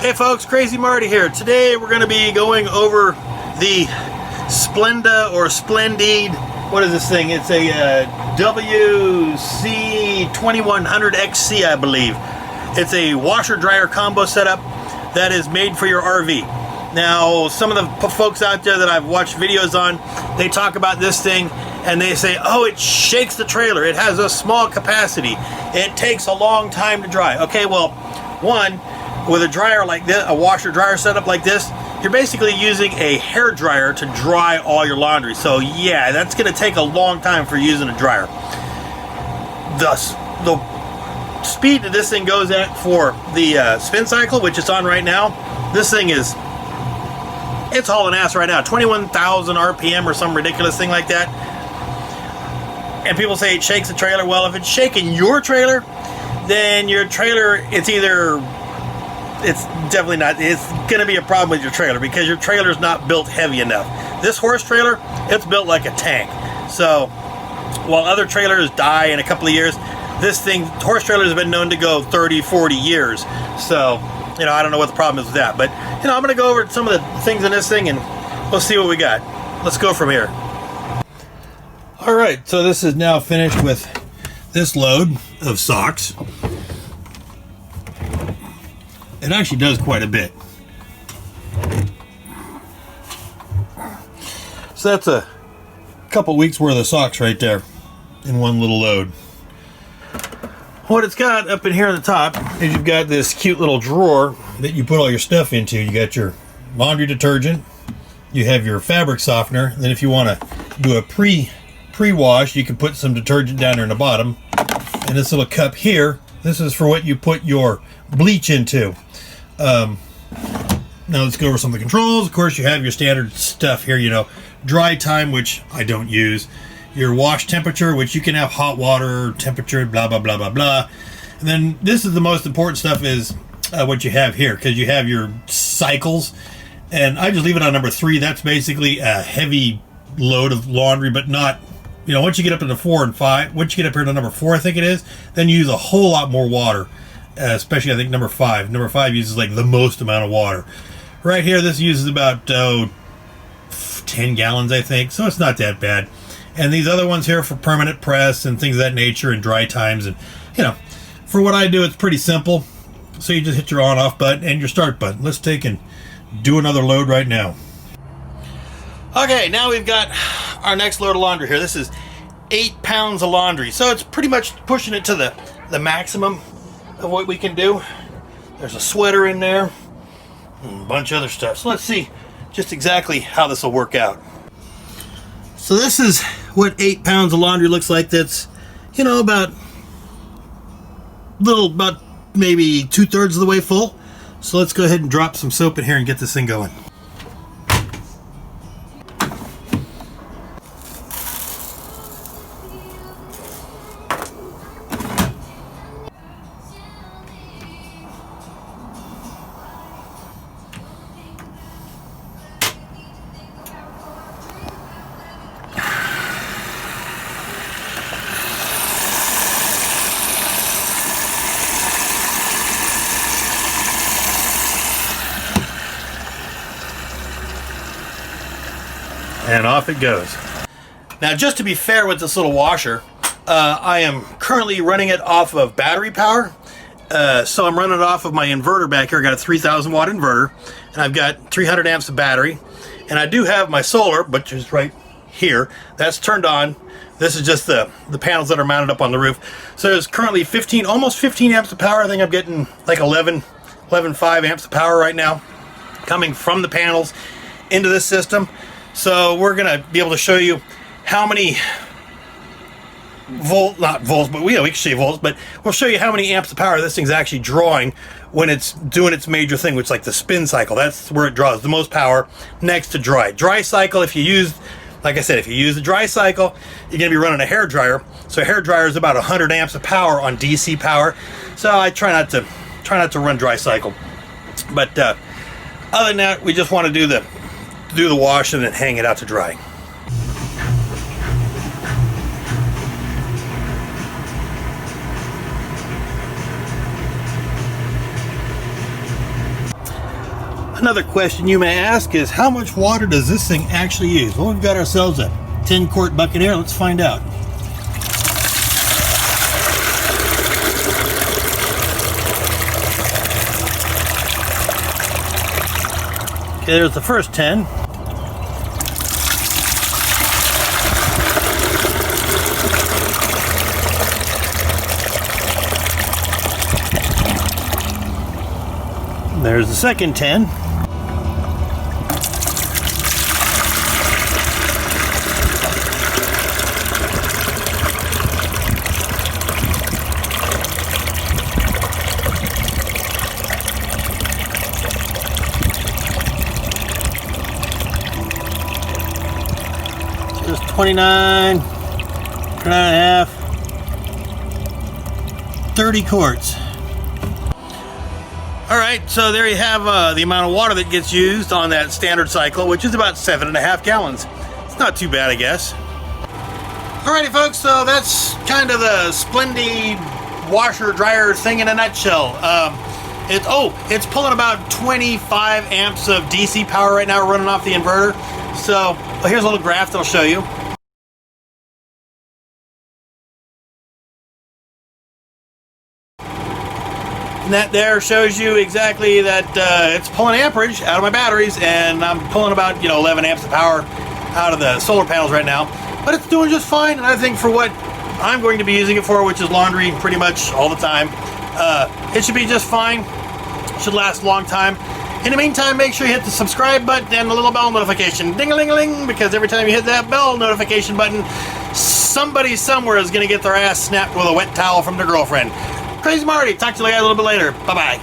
Hey folks, Crazy Marty here. Today we're going to be going over the Splenda or Splendide, what is this thing? It's a WD2100XC, I believe. It's a washer dryer combo setup that is made for your RV. Now, some of the folks out there that I've watched videos on, they talk about this thing and they say, oh, it shakes the trailer. It has a small capacity. It takes a long time to dry. Okay, well, one, with a dryer like this, a washer dryer setup like this, you're basically using a hair dryer to dry all your laundry. So yeah, that's going to take a long time for using a dryer. Thus, the speed that this thing goes at for the spin cycle, which it's on right now, this thing is, it's hauling ass right now. 21,000 RPM or some ridiculous thing like that. And people say it shakes the trailer. Well, if it's shaking your trailer, then your trailer, it's definitely not, it's going to be a problem with your trailer because your trailer is not built heavy enough. This horse trailer, it's built like a tank. So while other trailers die in a couple of years, this thing, horse trailer has been known to go 30, 40 years. So, you know, I don't know what the problem is with that. But, you know, I'm going to go over some of the things in this thing and we'll see what we got. Let's go from here. All right, so this is now finished with this load of socks. It actually does quite a bit. So that's a couple weeks worth of socks right there in one little load. What it's got up in here on the top is you've got this cute little drawer that you put all your stuff into. You got your laundry detergent, you have your fabric softener, and then if you want to do a pre-wash, you can put some detergent down there in the bottom. And this little cup here, this is for what you put your bleach into. Now let's go over some of the controls. Of course, you have your standard stuff here, you know, dry time, which I don't use, your wash temperature, which you can have hot water temperature, blah, blah, blah, blah, blah. And then this is the most important stuff is what you have here, because you have your cycles, and I just leave it on number 3. That's basically a heavy load of laundry, but not, you know, once you get up into 4 and 5, once you get up here to number 4, I think it is, then you use a whole lot more water. Especially I think number 5. Number 5 uses like the most amount of water. Right here, this uses about 10 gallons, I think, so it's not that bad. And these other ones here for permanent press and things of that nature and dry times, and you know, for what I do, it's pretty simple. So you just hit your on-off button and your start button. Let's take and do another load right now. Okay, now we've got our next load of laundry here. This is 8 pounds of laundry, so it's pretty much pushing it to the maximum of what we can do. There's a sweater in there and a bunch of other stuff. So let's see just exactly how this will work out. So this is what 8 pounds of laundry looks like. That's, you know, about maybe 2/3 of the way full. So let's go ahead and drop some soap in here and get this thing going. And off it goes. Now, just to be fair with this little washer, I am currently running it off of battery power. So I'm running it off of my inverter back here. I got a 3,000 watt inverter, and I've got 300 amps of battery. And I do have my solar, which is right here. That's turned on. This is just the panels that are mounted up on the roof. So there's currently almost 15 amps of power. I think I'm getting like 11.5 amps of power right now coming from the panels into this system. So we're going to be able to show you how many not volts, but we can say volts, but we'll show you how many amps of power this thing's actually drawing when it's doing its major thing, which is like the spin cycle. That's where it draws the most power next to dry. Dry cycle, if you use, like I said, if you use the dry cycle, you're going to be running a hair dryer. So a hair dryer is about 100 amps of power on DC power. So I try not to run dry cycle. But other than that, we just want to do the wash and then hang it out to dry. Another question you may ask is, how much water does this thing actually use? Well, we've got ourselves a 10-quart bucket here. Let's find out. Okay, there's the first 10. There's the second 10. Just 29, 29 and a half, 30 quarts. Alright, so there you have the amount of water that gets used on that standard cycle, which is about 7.5 gallons. It's not too bad, I guess. Alrighty folks, so that's kind of the Splendide washer dryer thing in a nutshell. It's pulling about 25 amps of DC power right now running off the inverter. So here's a little graph that I'll show you. And that there shows you exactly that it's pulling amperage out of my batteries, and I'm pulling about 11 amps of power out of the solar panels right now. But it's doing just fine, and I think for what I'm going to be using it for, which is laundry pretty much all the time, it should be just fine. Should last a long time. In the meantime, make sure you hit the subscribe button and the little bell notification, ding-a-ling-a-ling, because every time you hit that bell notification button, somebody somewhere is going to get their ass snapped with a wet towel from their girlfriend. Crazy Marty, talk to you guys a little bit later. Bye-bye.